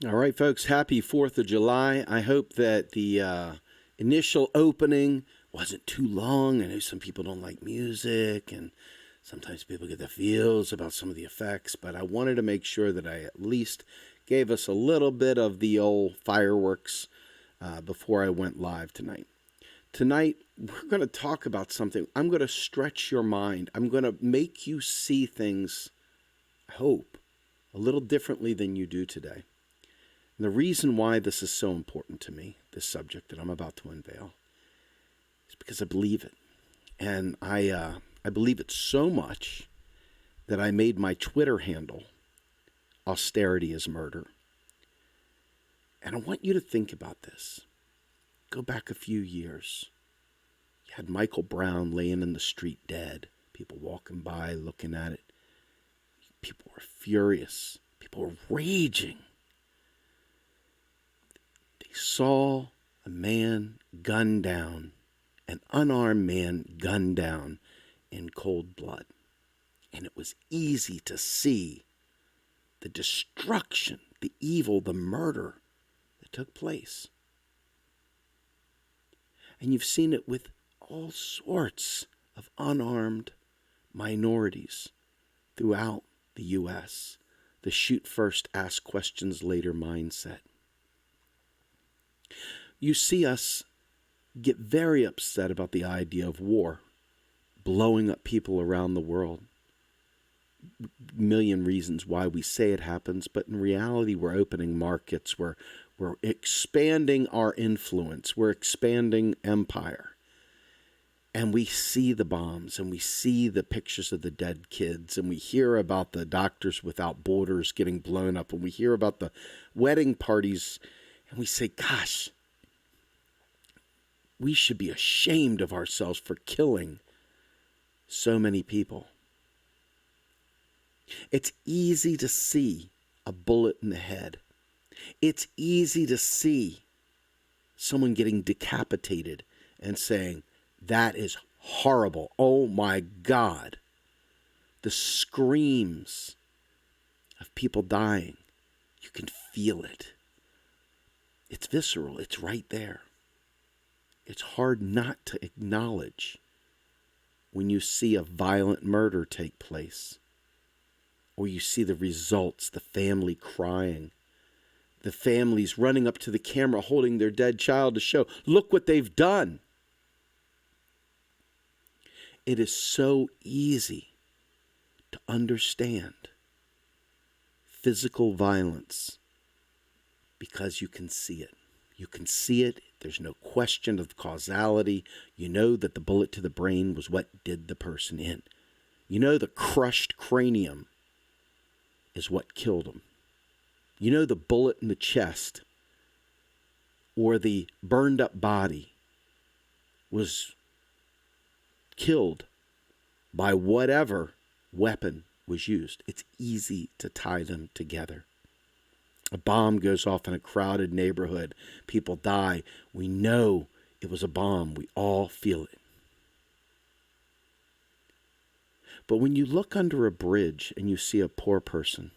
All right, folks, happy 4th of July. I hope that the initial opening wasn't too long. I know some people don't like music, and sometimes people get the feels about some of the effects, but I wanted to make sure that I at least gave us a little bit of the old fireworks before I went live tonight. Tonight, we're going to talk about something. I'm going to stretch your mind. I'm going to make you see things, I hope, a little differently than you do today. And the reason why this is so important to me, this subject that I'm about to unveil, is because I believe it. And I believe it so much that I made my Twitter handle, Austerity is Murder. And I want you to think about this. Go back a few years. You had Michael Brown laying in the street dead. People walking by, looking at it. People were furious. People were raging. They saw a man gunned down, an unarmed man gunned down in cold blood. And it was easy to see the destruction, the evil, the murder that took place. And you've seen it with all sorts of unarmed minorities throughout the U.S., the shoot first, ask questions later mindset. You see us get very upset about the idea of war, blowing up people around the world. Million reasons why we say it happens, but in reality, we're opening markets. We're expanding our influence. We're expanding empire. And we see the bombs, and we see the pictures of the dead kids, and we hear about the Doctors Without Borders getting blown up, and we hear about the wedding parties, and we say, gosh, we should be ashamed of ourselves for killing so many people. It's easy to see a bullet in the head. It's easy to see someone getting decapitated and saying, that is horrible. Oh my God. The screams of people dying, you can feel it. It's visceral. It's right there. It's hard not to acknowledge when you see a violent murder take place, or you see the results, the family crying, the families running up to the camera holding their dead child to show, look what they've done. It is so easy to understand physical violence because you can see it. You can see it. There's no question of causality. You know that the bullet to the brain was what did the person in. You know the crushed cranium is what killed him. You know the bullet in the chest or the burned up body was killed by whatever weapon was used. It's easy to tie them together. A bomb goes off in a crowded neighborhood. People die. We know it was a bomb. We all feel it. But when you look under a bridge and you see a poor person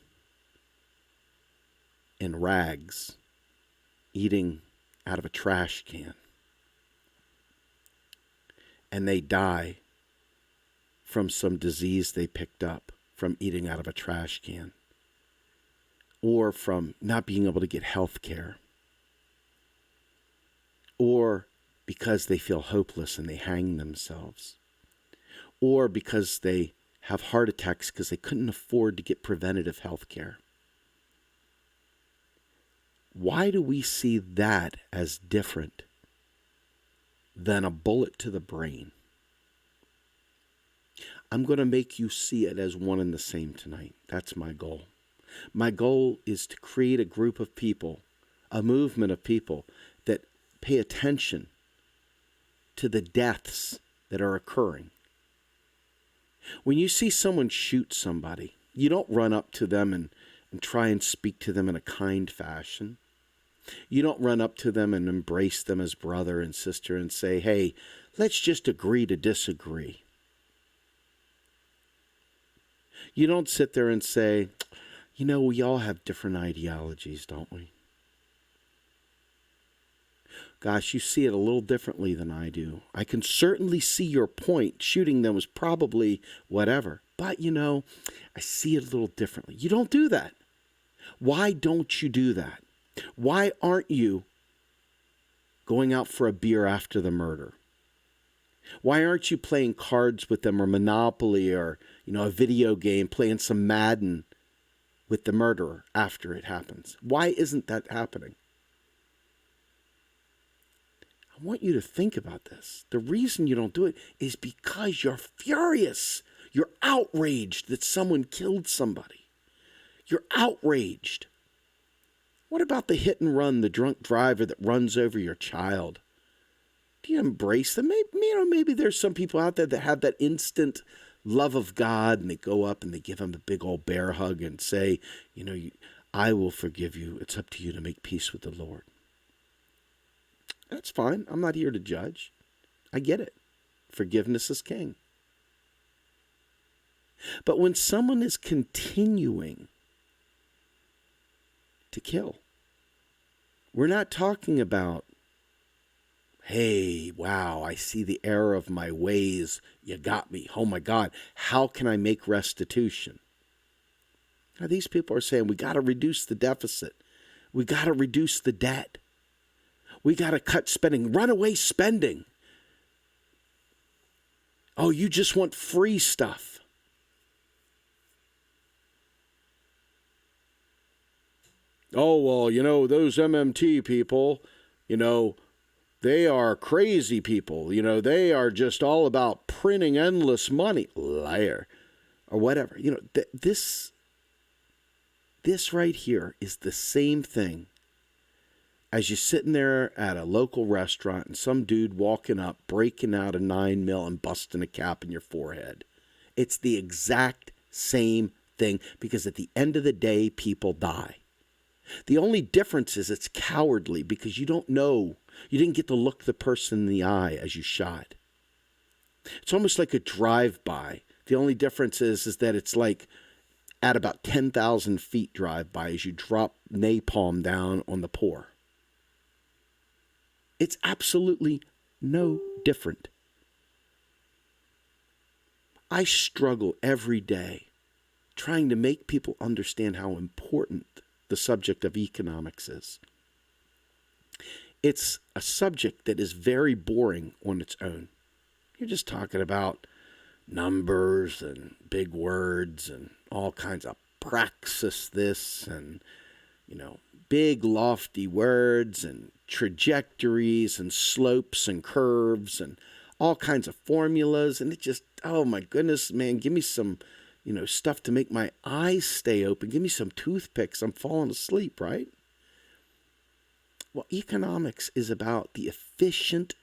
in rags eating out of a trash can, and they die from some disease they picked up from eating out of a trash can, or from not being able to get health care, or because they feel hopeless and they hang themselves, or because they have heart attacks because they couldn't afford to get preventative health care. Why do we see that as different than a bullet to the brain? I'm going to make you see it as one and the same tonight. That's my goal. My goal is to create a group of people, a movement of people that pay attention to the deaths that are occurring. When you see someone shoot somebody, you don't run up to them and try and speak to them in a kind fashion. You don't run up to them and embrace them as brother and sister and say, hey, let's just agree to disagree. You don't sit there and say, you know, we all have different ideologies, don't we? gosh, you see it a little differently than I do. I can certainly see your point. Shooting them was probably whatever. But, I see it a little differently. You don't do that. Why don't you do that? Why aren't you going out for a beer after the murder? Why aren't you playing cards with them or Monopoly or, a video game, playing some Madden with the murderer after it happens? Why isn't that happening? I want you to think about this. The reason you don't do it is because you're furious. You're outraged that someone killed somebody. You're outraged. What about the hit and run, the drunk driver that runs over your child? Do you embrace them? Maybe there's some people out there that have that instant love of God and they go up and they give him a big old bear hug and say, I will forgive you. It's up to you to make peace with the Lord. That's fine. I'm not here to judge. I get it. Forgiveness is king. But when someone is continuing to kill, we're not talking about, hey, wow, I see the error of my ways. You got me. Oh my God. How can I make restitution? Now, these people are saying we got to reduce the deficit. We got to reduce the debt. We got to cut spending, runaway spending. Oh, you just want free stuff. Oh, well, those MMT people, they are crazy people. They are just all about printing endless money. Liar. Or whatever. This right here is the same thing as you sitting there at a local restaurant and some dude walking up, breaking out a 9mm and busting a cap in your forehead. It's the exact same thing because at the end of the day, people die. The only difference is it's cowardly because you don't know. You didn't get to look the person in the eye as you shot. It's almost like a drive-by. The only difference is that it's like at about 10,000 feet drive-by as you drop napalm down on the pour. It's absolutely no different. I struggle every day trying to make people understand how important the subject of economics is. It's a subject that is very boring on its own. You're just talking about numbers and big words and all kinds of praxis this and, big lofty words and trajectories and slopes and curves and all kinds of formulas. And it just, oh my goodness, man, give me some, stuff to make my eyes stay open. Give me some toothpicks. I'm falling asleep, right? Well, economics is about the efficient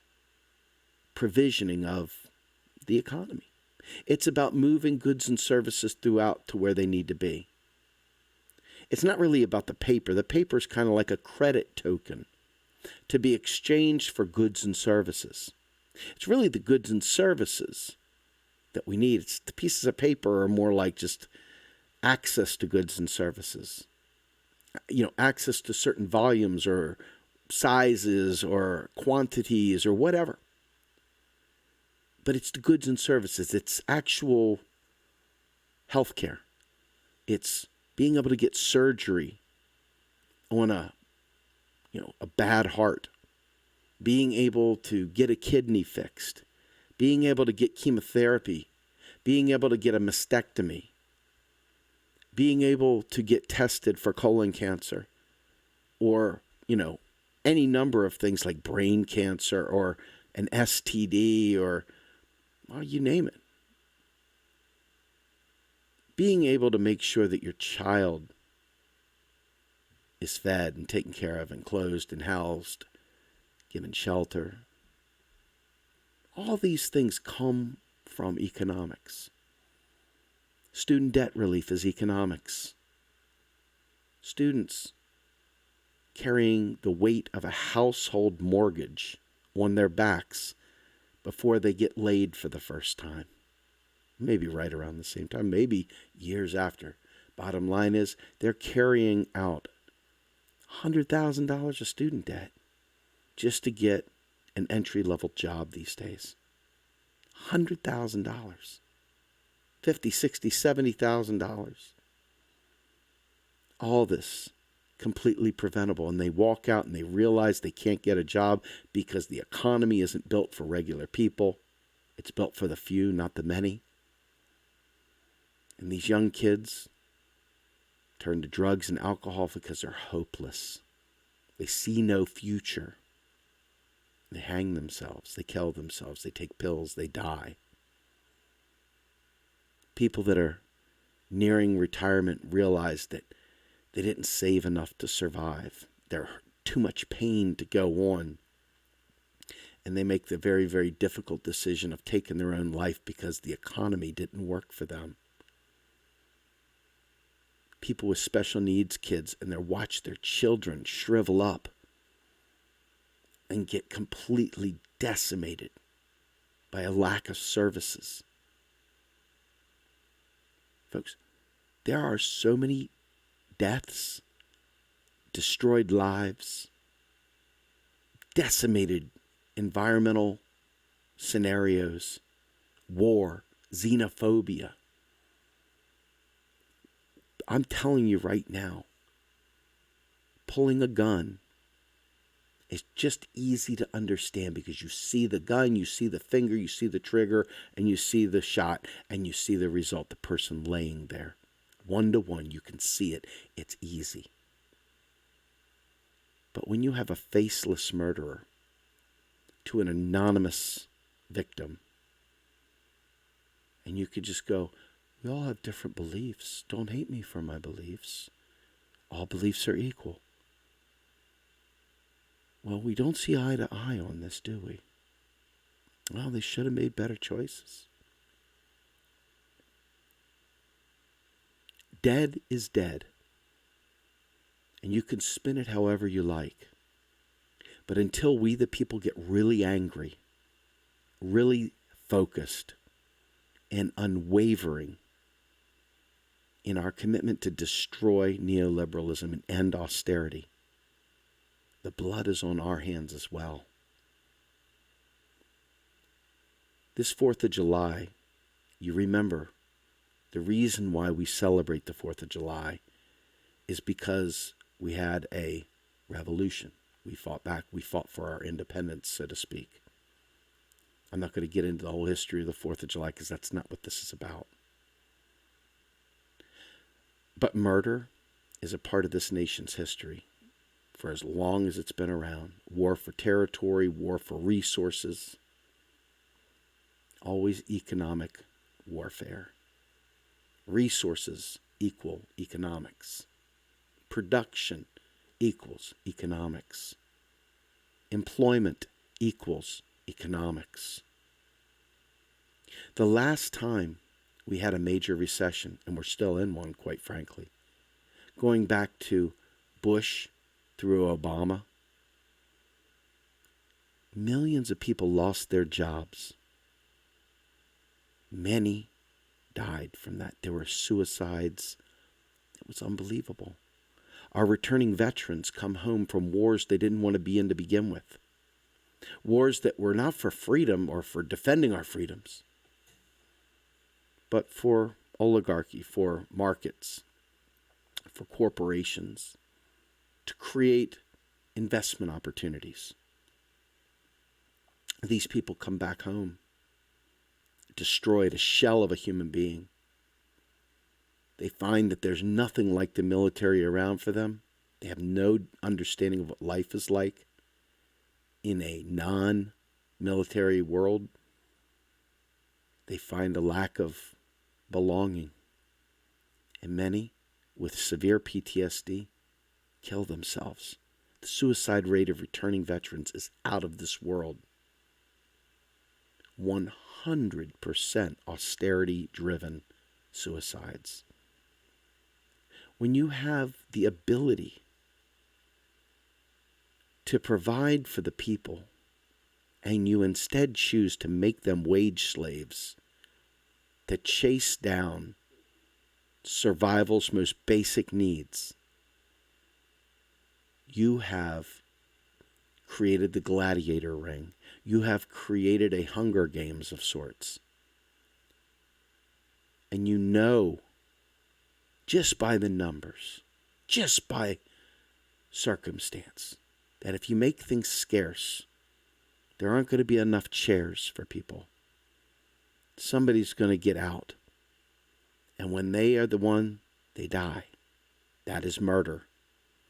provisioning of the economy. It's about moving goods and services throughout to where they need to be. It's not really about the paper. The paper is kind of like a credit token to be exchanged for goods and services. It's really the goods and services that we need. It's the pieces of paper are more like just access to goods and services. Access to certain volumes or sizes or quantities or whatever. But it's the goods and services. It's actual healthcare. It's being able to get surgery on a bad heart. Being able to get a kidney fixed. Being able to get chemotherapy. Being able to get a mastectomy. Being able to get tested for colon cancer. Or, any number of things like brain cancer or an STD or, well, you name it. Being able to make sure that your child is fed and taken care of and clothed and housed, given shelter. All these things come from economics. Student debt relief is economics. Students carrying the weight of a household mortgage on their backs before they get laid for the first time. Maybe right around the same time, maybe years after. Bottom line is they're carrying out $100,000 of student debt. just to get an entry-level job these days. $100,000. $50,000, $60,000, $70,000. All this completely preventable. And they walk out and they realize they can't get a job because the economy isn't built for regular people. It's built for the few, not the many. And these young kids turn to drugs and alcohol because they're hopeless. They see no future. They hang themselves. They kill themselves. They take pills. They die. People that are nearing retirement realize that they didn't save enough to survive. They're too much pain to go on. And they make the very, very difficult decision of taking their own life because the economy didn't work for them. People with special needs kids, and they watch their children shrivel up and get completely decimated by a lack of services. Folks, there are so many deaths, destroyed lives, decimated environmental scenarios, war, xenophobia. I'm telling you right now, pulling a gun is just easy to understand because you see the gun, you see the finger, you see the trigger, and you see the shot, and you see the result, the person laying there. 1-to-1, you can see it. It's easy. But when you have a faceless murderer to an anonymous victim, and you could just go, we all have different beliefs. Don't hate me for my beliefs. All beliefs are equal. Well, we don't see eye to eye on this, do we? Well, they should have made better choices. Dead is dead. And you can spin it however you like. But until we, the people, get really angry, really focused, and unwavering in our commitment to destroy neoliberalism and end austerity, the blood is on our hands as well. This 4th of July, you remember, the reason why we celebrate the 4th of July is because we had a revolution. We fought back. We fought for our independence, so to speak. I'm not going to get into the whole history of the 4th of July because that's not what this is about. But murder is a part of this nation's history for as long as it's been around. War for territory, war for resources, always economic warfare. Resources equal economics. Production equals economics. Employment equals economics. The last time we had a major recession, and we're still in one, quite frankly, going back to Bush through Obama, millions of people lost their jobs. Many died from that. There were suicides. It was unbelievable. Our returning veterans come home from wars they didn't want to be in to begin with. Wars that were not for freedom or for defending our freedoms, but for oligarchy, for markets, for corporations, to create investment opportunities. These people come back home, destroyed, a shell of a human being. They find that there's nothing like the military around for them. They have no understanding of what life is like in a non-military world. They find a lack of belonging. And many with severe PTSD kill themselves. The suicide rate of returning veterans is out of this world. 100% austerity-driven suicides. When you have the ability to provide for the people and you instead choose to make them wage slaves that chase down survival's most basic needs, you have created the gladiator ring. You have created a Hunger Games of sorts. And you know, just by the numbers, just by circumstance, that if you make things scarce, there aren't going to be enough chairs for people. Somebody's going to get out. And when they are the one, they die. That is murder.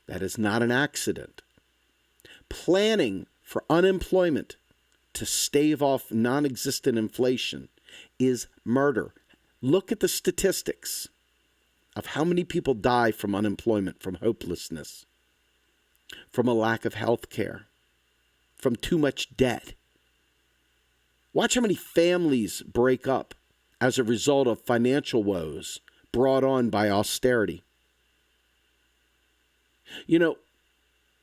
That is not an accident. Planning for unemployment to stave off non-existent inflation is murder. Look at the statistics of how many people die from unemployment, from hopelessness, from a lack of health care, from too much debt. Watch how many families break up as a result of financial woes brought on by austerity. You know,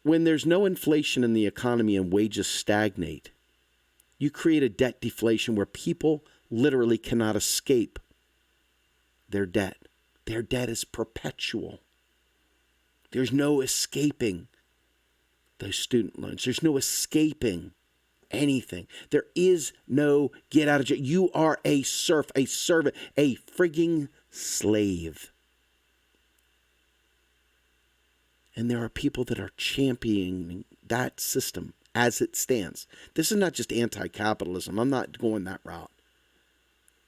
when there's no inflation in the economy and wages stagnate, you create a debt deflation where people literally cannot escape their debt. Their debt is perpetual. There's no escaping those student loans. There's no escaping anything. There is no get out of jail. You are a serf, a servant, a frigging slave. And there are people that are championing that system as it stands. This is not just anti-capitalism. I'm not going that route.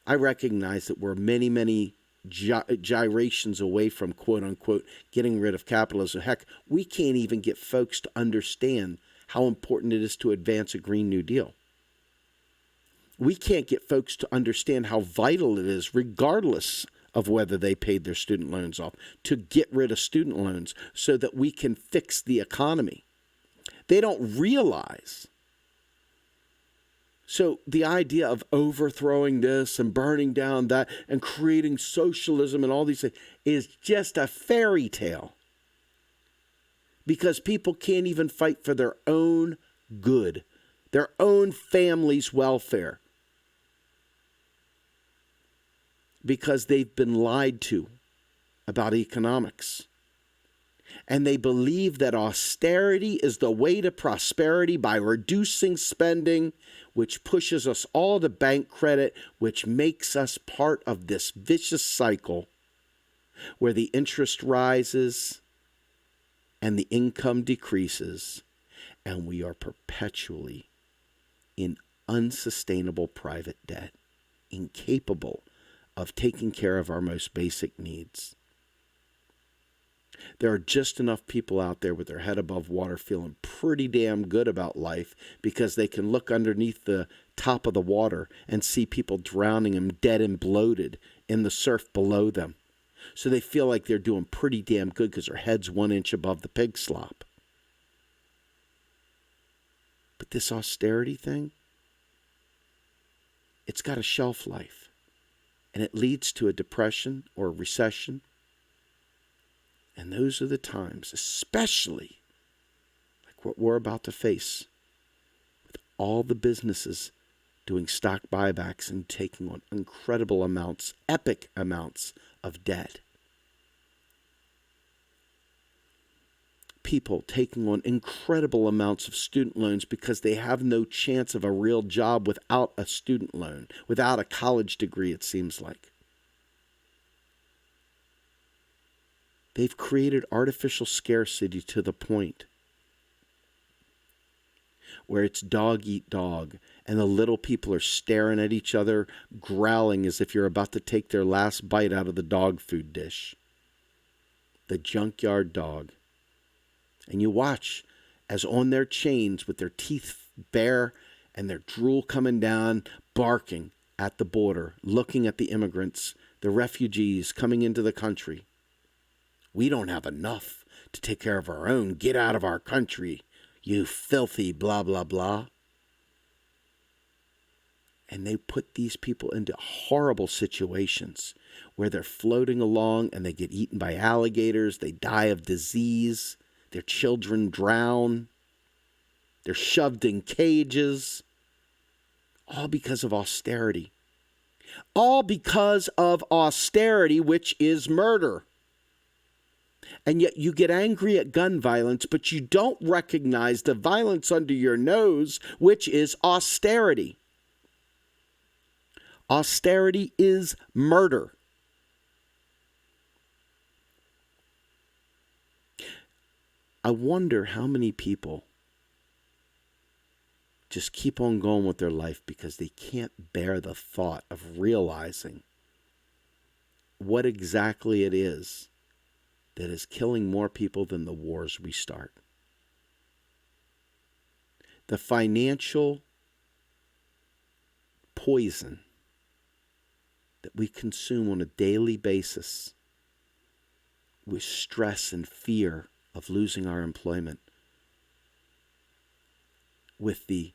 I recognize that we're many, many gyrations away from, quote unquote, getting rid of capitalism. Heck, we can't even get folks to understand how important it is to advance a Green New Deal. We can't get folks to understand how vital it is, regardless of whether they paid their student loans off, to get rid of student loans so that we can fix the economy. They don't realize. So the idea of overthrowing this and burning down that and creating socialism and all these things is just a fairy tale. Because people can't even fight for their own good, their own family's welfare. Because they've been lied to about economics. And they believe that austerity is the way to prosperity by reducing spending, which pushes us all to bank credit, which makes us part of this vicious cycle where the interest rises and the income decreases, and we are perpetually in unsustainable private debt, incapable of taking care of our most basic needs. There are just enough people out there with their head above water feeling pretty damn good about life because they can look underneath the top of the water and see people drowning and dead and bloated in the surf below them. So they feel like they're doing pretty damn good because their head's 1 inch above the pig slop. But this austerity thing, it's got a shelf life. And it leads to a depression or a recession. And those are the times, especially like what we're about to face, with all the businesses doing stock buybacks and taking on incredible amounts, epic amounts of debt. People taking on incredible amounts of student loans because they have no chance of a real job without a student loan, without a college degree, it seems like. They've created artificial scarcity to the point where it's dog eat dog, and the little people are staring at each other, growling as if you're about to take their last bite out of the dog food dish. The junkyard dog. And you watch as on their chains with their teeth bare and their drool coming down, barking at the border, looking at the immigrants, the refugees coming into the country. We don't have enough to take care of our own. Get out of our country, you filthy blah, blah, blah. And they put these people into horrible situations where they're floating along and they get eaten by alligators. They die of disease. Their children drown. They're shoved in cages. All because of austerity. All because of austerity, which is murder. And yet you get angry at gun violence, but you don't recognize the violence under your nose, which is austerity. Austerity is murder. I wonder how many people just keep on going with their life because they can't bear the thought of realizing what exactly it is that is killing more people than the wars we start. The financial poison that we consume on a daily basis with stress and fear of losing our employment, with the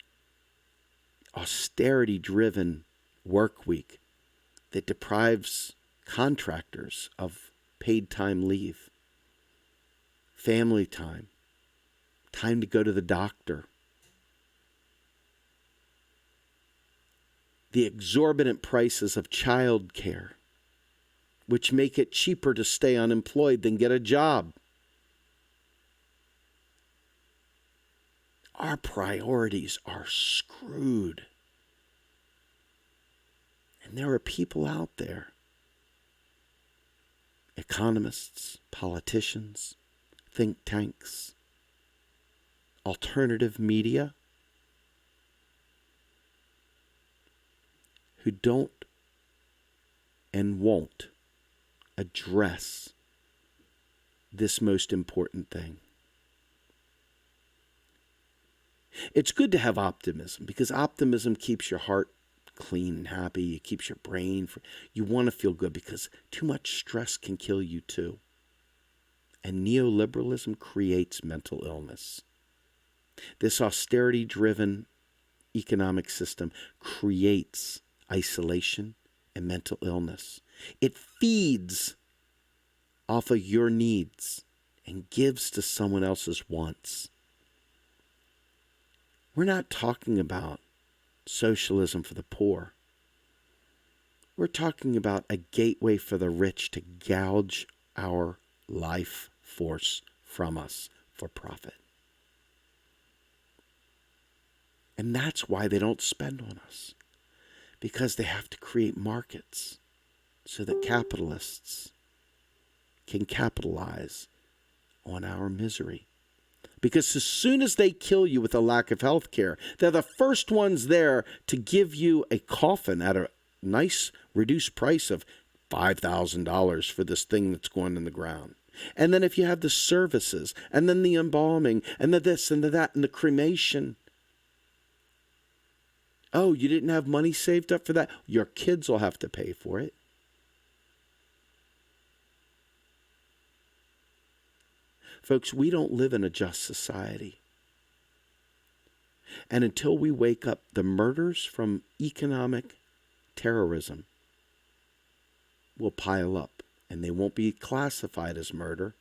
austerity-driven work week that deprives contractors of paid time leave, family time, time to go to the doctor, the exorbitant prices of child care, which make it cheaper to stay unemployed than get a job. Our priorities are screwed. And there are people out there, economists, politicians, think tanks, alternative media, who don't and won't address this most important thing. It's good to have optimism because optimism keeps your heart clean and happy. It keeps your brain. You want to feel good because too much stress can kill you too. And neoliberalism creates mental illness. This austerity-driven economic system creates isolation and mental illness. It feeds off of your needs and gives to someone else's wants. We're not talking about socialism for the poor. We're talking about a gateway for the rich to gouge our life force from us for profit. And that's why they don't spend on us. Because they have to create markets so that capitalists can capitalize on our misery. Because as soon as they kill you with a lack of health care, they're the first ones there to give you a coffin at a nice reduced price of $5,000 for this thing that's going in the ground. And then if you have the services, and then the embalming, and the this and the that, and the cremation. Oh, you didn't have money saved up for that? Your kids will have to pay for it. Folks, we don't live in a just society. And until we wake up, the murders from economic terrorism will pile up. And they won't be classified as murder.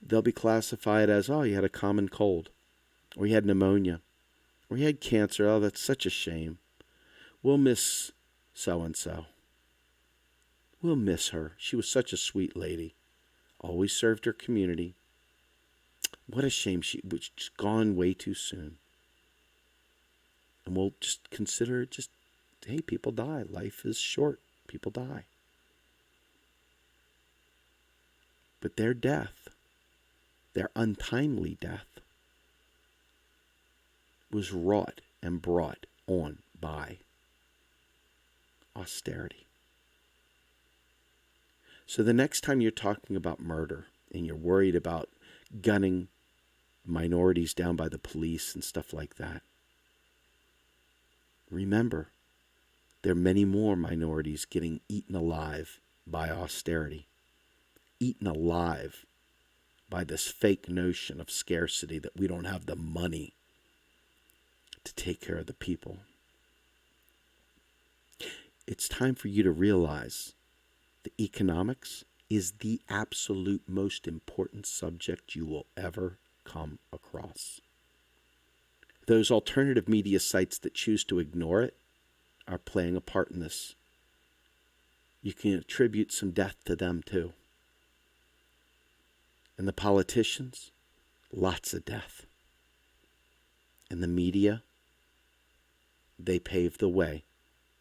They'll be classified as, oh, you had a common cold. Or you had pneumonia. Or you had cancer. Oh, that's such a shame. We'll miss so-and-so. We'll miss her. She was such a sweet lady. Always served her community. What a shame. She was just gone way too soon. And we'll just consider it just, hey, people die. Life is short. People die. But their death, their untimely death, was wrought and brought on by austerity. So the next time you're talking about murder and you're worried about gunning minorities down by the police and stuff like that, remember, there are many more minorities getting eaten alive by austerity, eaten alive by this fake notion of scarcity that we don't have the money to take care of the people. It's time for you to realize that economics is the absolute most important subject you will ever come across. Those alternative media sites that choose to ignore it are playing a part in this. You can attribute some death to them too. And the politicians, lots of death. And the media, they pave the way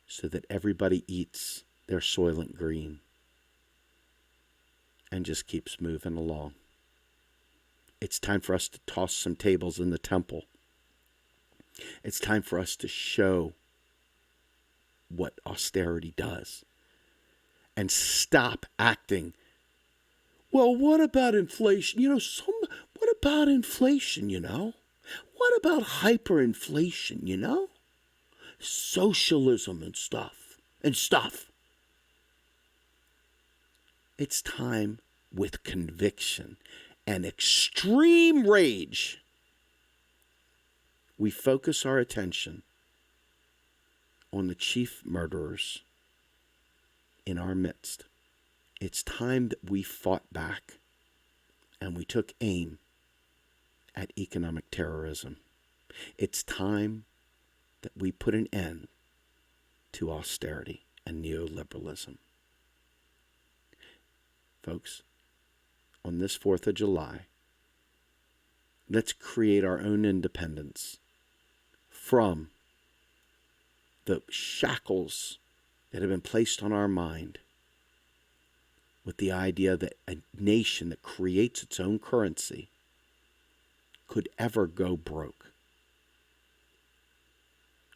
so that everybody eats their Soylent Green and just keeps moving along. It's time for us to toss some tables in the temple. It's time for us to show what austerity does and stop acting. Well, what about inflation? What about inflation, What about hyperinflation, Socialism and stuff. It's time with conviction and extreme rage. We focus our attention on the chief murderers in our midst. It's time that we fought back and we took aim at economic terrorism. It's time that we put an end to austerity and neoliberalism. Folks, on this 4th of July, let's create our own independence from the shackles that have been placed on our mind with the idea that a nation that creates its own currency could ever go broke.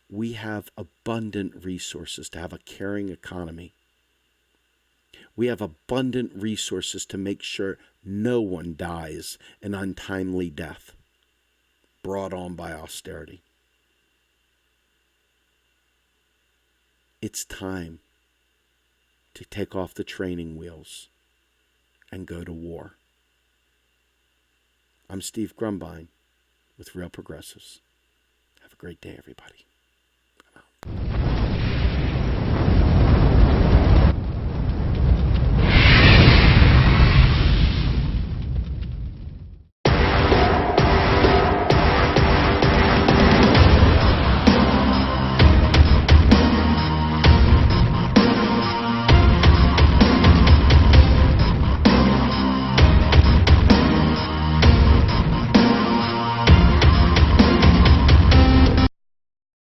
We have abundant resources to have a caring economy. We have abundant resources to make sure no one dies an untimely death brought on by austerity. It's time to take off the training wheels and go to war. I'm Steve Grumbine with Real Progressives. Have a great day, everybody.